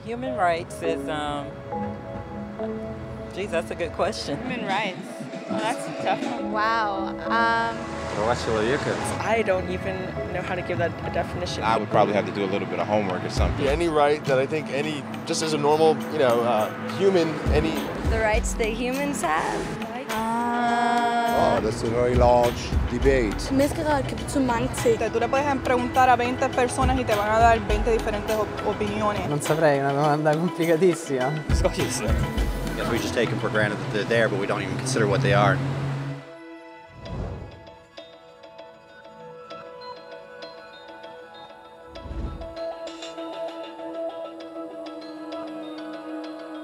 Human rights is, geez, that's a good question. Human rights. Well, that's a tough one. Wow. I don't even know how to give that a definition. I would probably have to do a little bit of homework or something. Yeah, any right that I think just as a normal, human, The rights that humans have. Oh, that's a very large debate. Menneskeret kan betyde mange ting. Tú le puedes preguntar a 20 personas y te van a dar 20 diferentes opiniones. Non saprei, una domanda complicatissima. Yes, we just take them for granted that they're there, but we don't even consider what they are.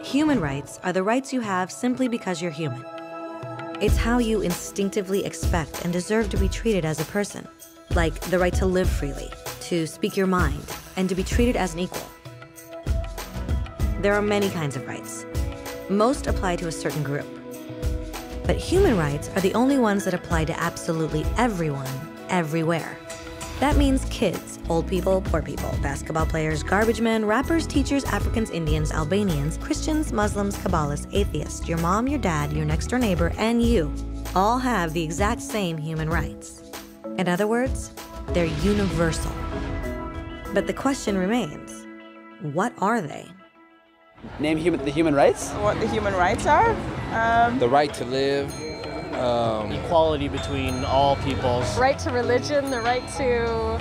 Human rights are the rights you have simply because you're human. It's how you instinctively expect and deserve to be treated as a person, like the right to live freely, to speak your mind, and to be treated as an equal. There are many kinds of rights. Most apply to a certain group. But human rights are the only ones that apply to absolutely everyone, everywhere. That means kids, old people, poor people, basketball players, garbage men, rappers, teachers, Africans, Indians, Albanians, Christians, Muslims, Kabbalists, atheists, your mom, your dad, your next door neighbor, and you all have the exact same human rights. In other words, they're universal. But the question remains, what are they? Name the human rights? What the human rights are? The right to live. Equality between all peoples. Right to religion, the right to...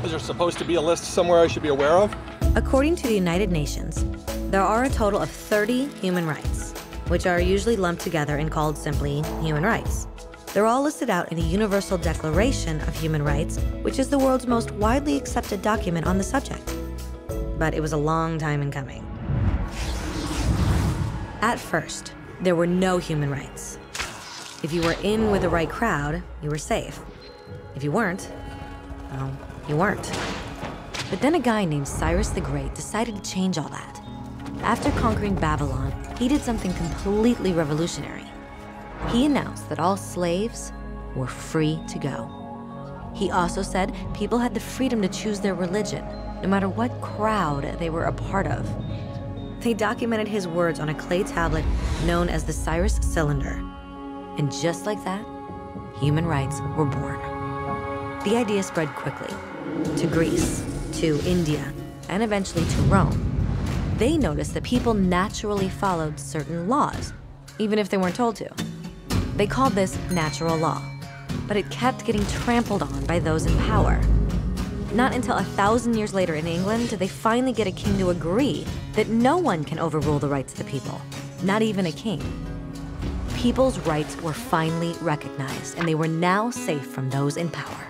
Is there supposed to be a list somewhere I should be aware of? According to the United Nations, there are a total of 30 human rights, which are usually lumped together and called simply human rights. They're all listed out in the Universal Declaration of Human Rights, which is the world's most widely accepted document on the subject. But it was a long time in coming. At first, there were no human rights. If you were in with the right crowd, you were safe. If you weren't, well, you weren't. But then a guy named Cyrus the Great decided to change all that. After conquering Babylon, he did something completely revolutionary. He announced that all slaves were free to go. He also said people had the freedom to choose their religion, no matter what crowd they were a part of. They documented his words on a clay tablet known as the Cyrus Cylinder. And just like that, human rights were born. The idea spread quickly to Greece, to India, and eventually to Rome. They noticed that people naturally followed certain laws, even if they weren't told to. They called this natural law, but it kept getting trampled on by those in power. Not until 1,000 years later in England did they finally get a king to agree that no one can overrule the rights of the people, not even a king. People's rights were finally recognized, and they were now safe from those in power.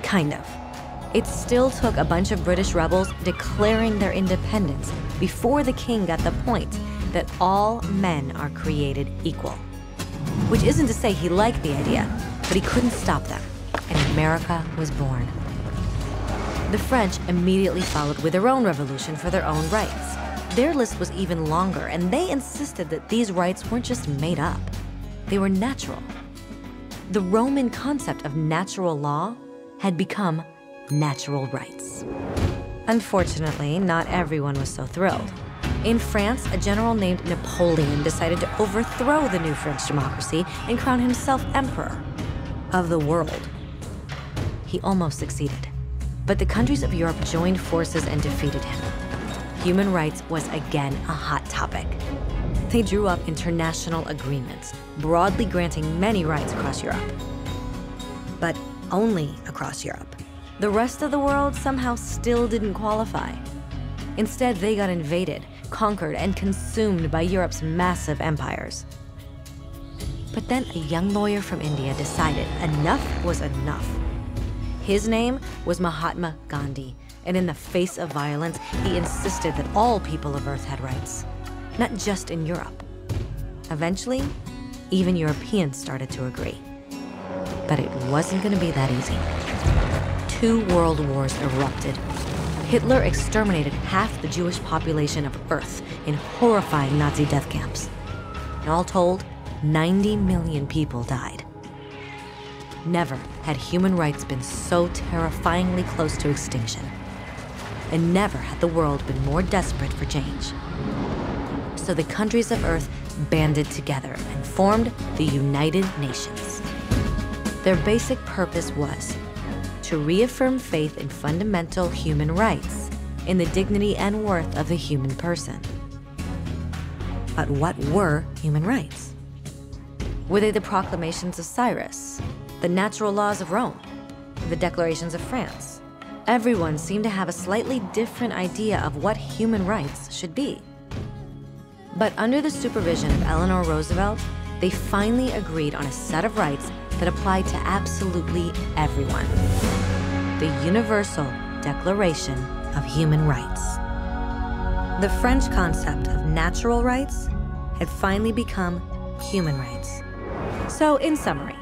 Kind of. It still took a bunch of British rebels declaring their independence before the king got the point that all men are created equal. Which isn't to say he liked the idea, but he couldn't stop them, and America was born. The French immediately followed with their own revolution for their own rights. Their list was even longer, and they insisted that these rights weren't just made up. They were natural. The Roman concept of natural law had become natural rights. Unfortunately, not everyone was so thrilled. In France, a general named Napoleon decided to overthrow the new French democracy and crown himself emperor of the world. He almost succeeded, but the countries of Europe joined forces and defeated him. Human rights was again a hot topic. They drew up international agreements, broadly granting many rights across Europe. But only across Europe. The rest of the world somehow still didn't qualify. Instead, they got invaded, conquered, and consumed by Europe's massive empires. But then a young lawyer from India decided enough was enough. His name was Mahatma Gandhi, and in the face of violence, he insisted that all people of Earth had rights, not just in Europe. Eventually, even Europeans started to agree. But it wasn't going to be that easy. 2 world wars erupted. Hitler exterminated half the Jewish population of Earth in horrifying Nazi death camps. And all told, 90 million people died. Never had human rights been so terrifyingly close to extinction. and never had the world been more desperate for change. So the countries of Earth banded together and formed the United Nations. Their basic purpose was to reaffirm faith in fundamental human rights, in the dignity and worth of the human person. But what were human rights? Were they the proclamations of Cyrus, the natural laws of Rome, the declarations of France? Everyone seemed to have a slightly different idea of what human rights should be. But under the supervision of Eleanor Roosevelt, they finally agreed on a set of rights that applied to absolutely everyone. The Universal Declaration of Human Rights. The French concept of natural rights had finally become human rights. So in summary,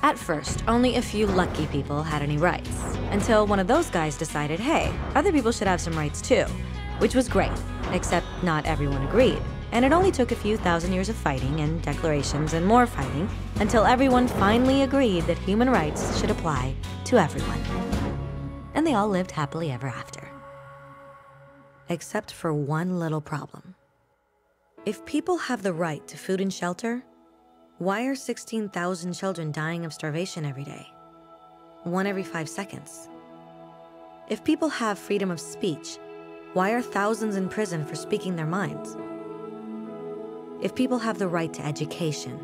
at first, only a few lucky people had any rights, until one of those guys decided, hey, other people should have some rights too, which was great, except not everyone agreed. And it only took a few thousand years of fighting and declarations and more fighting until everyone finally agreed that human rights should apply to everyone. And they all lived happily ever after. Except for one little problem. If people have the right to food and shelter, why are 16,000 children dying of starvation every day? 1 every 5 seconds. If people have freedom of speech, why are thousands in prison for speaking their minds? If people have the right to education,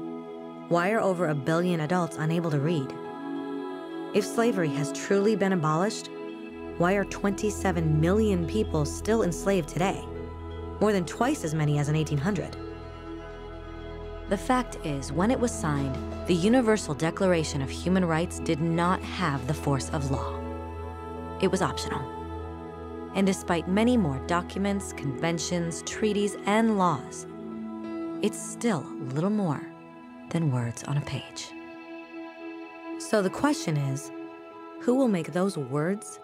why are over 1 billion adults unable to read? If slavery has truly been abolished, why are 27 million people still enslaved today? More than twice as many as in 1800. The fact is, when it was signed, the Universal Declaration of Human Rights did not have the force of law. It was optional. And despite many more documents, conventions, treaties, and laws, it's still little more than words on a page. So the question is, who will make those words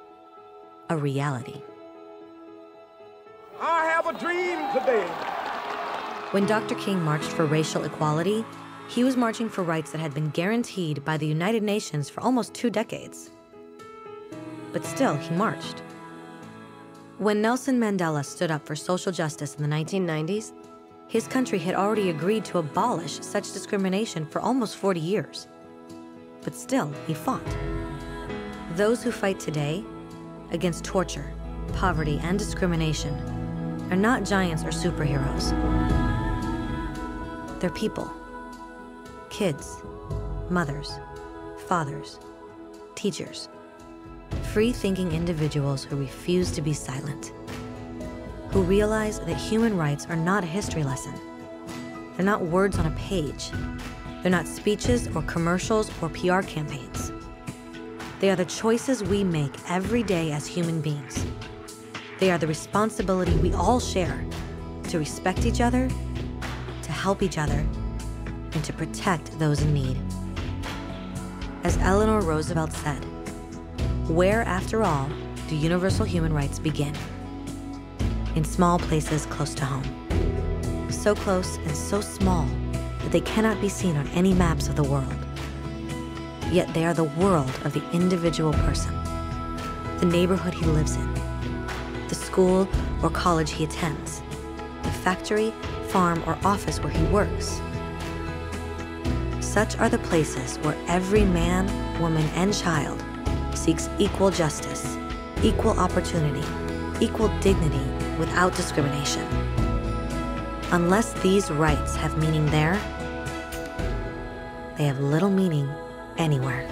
a reality? I have a dream today. When Dr. King marched for racial equality, he was marching for rights that had been guaranteed by the United Nations for almost 2 decades. But still, he marched. When Nelson Mandela stood up for social justice in the 1990s, his country had already agreed to abolish such discrimination for almost 40 years. But still, he fought. Those who fight today against torture, poverty, and discrimination are not giants or superheroes. They're people. Kids, mothers, fathers, teachers. Free-thinking individuals who refuse to be silent. Who realize that human rights are not a history lesson. They're not words on a page. They're not speeches or commercials or PR campaigns. They are the choices we make every day as human beings. They are the responsibility we all share to respect each other, to help each other, and to protect those in need. As Eleanor Roosevelt said, where, after all, do universal human rights begin? In small places close to home. So close and so small that they cannot be seen on any maps of the world. Yet they are the world of the individual person, the neighborhood he lives in, the school or college he attends, the factory, farm, or office where he works. Such are the places where every man, woman, and child seeks equal justice, equal opportunity, equal dignity without discrimination. Unless these rights have meaning there, they have little meaning anywhere.